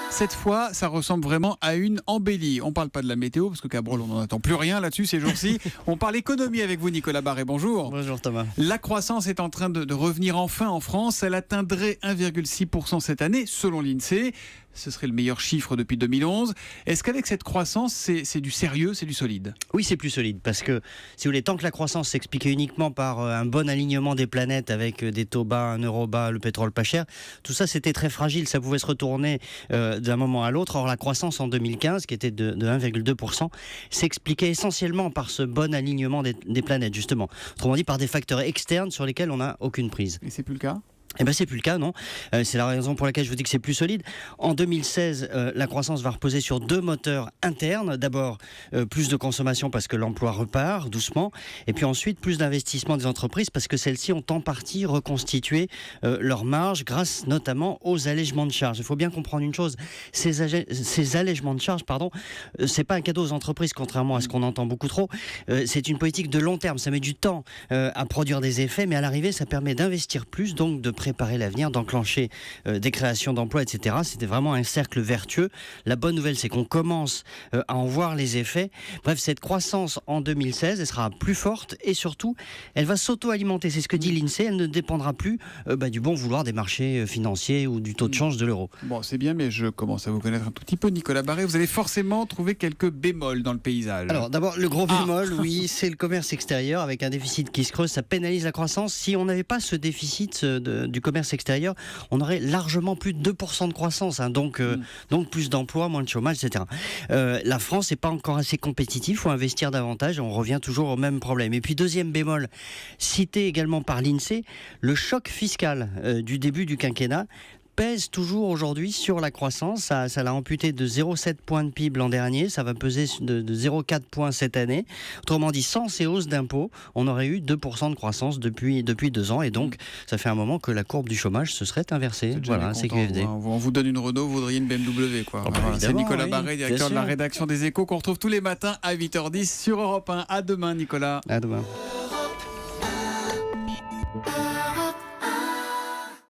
Cette fois, ça ressemble vraiment à une embellie. On ne parle pas de la météo, parce que Cabrol, on n'en attend plus rien là-dessus ces jours-ci. On parle économie avec vous, Nicolas Barré. Bonjour. Bonjour Thomas. La croissance est en train de revenir enfin en France. Elle atteindrait 1,6% cette année, selon l'INSEE. Ce serait le meilleur chiffre depuis 2011. Est-ce qu'avec cette croissance, c'est du sérieux, c'est du solide ? Oui, c'est plus solide parce que, si vous voulez, tant que la croissance s'expliquait uniquement par un bon alignement des planètes avec des taux bas, un euro bas, le pétrole pas cher, tout ça c'était très fragile, ça pouvait se retourner d'un moment à l'autre. Or, la croissance en 2015, qui était de 1,2%, s'expliquait essentiellement par ce bon alignement des planètes, justement. Autrement dit, par des facteurs externes sur lesquels on n'a aucune prise. Et c'est plus le cas ? Eh ben c'est plus le cas, non. C'est la raison pour laquelle je vous dis que c'est plus solide. En 2016, la croissance va reposer sur deux moteurs internes. D'abord, plus de consommation parce que l'emploi repart doucement. Et puis ensuite, plus d'investissement des entreprises parce que celles-ci ont en partie reconstitué leurs marges grâce notamment aux allègements de charges. Il faut bien comprendre une chose. Ces allègements de charges, c'est pas un cadeau aux entreprises, contrairement à ce qu'on entend beaucoup trop. C'est une politique de long terme. Ça met du temps à produire des effets, mais à l'arrivée, ça permet d'investir plus, donc de préparer l'avenir, d'enclencher des créations d'emplois, etc. C'était vraiment un cercle vertueux. La bonne nouvelle, c'est qu'on commence à en voir les effets. Bref, cette croissance en 2016, elle sera plus forte et surtout, elle va s'auto-alimenter. C'est ce que dit l'INSEE. Elle ne dépendra plus du bon vouloir des marchés financiers ou du taux de change de l'euro. Bon, c'est bien, mais je commence à vous connaître un tout petit peu, Nicolas Barré. Vous allez forcément trouver quelques bémols dans le paysage. Alors, d'abord, le gros bémol, oui, c'est le commerce extérieur avec un déficit qui se creuse. Ça pénalise la croissance. Si on n'avait pas ce déficit du commerce extérieur, on aurait largement plus de 2% de croissance, donc plus d'emplois, moins de chômage, etc. La France n'est pas encore assez compétitive, il faut investir davantage, on revient toujours au même problème. Et puis deuxième bémol, cité également par l'INSEE, le choc fiscal du début du quinquennat pèse toujours aujourd'hui sur la croissance. Ça l'a amputé de 0,7 points de PIB l'an dernier, ça va peser de 0,4 points cette année. Autrement dit, sans ces hausses d'impôts, on aurait eu 2% de croissance depuis 2 ans, et donc ça fait un moment que la courbe du chômage se serait inversée. Voilà, c'est QFD. On vous donne une Renault, vous voudriez une BMW, quoi. C'est Nicolas Barré, directeur de la rédaction des Échos, qu'on retrouve tous les matins à 8h10 sur Europe 1. À demain, Nicolas. À demain.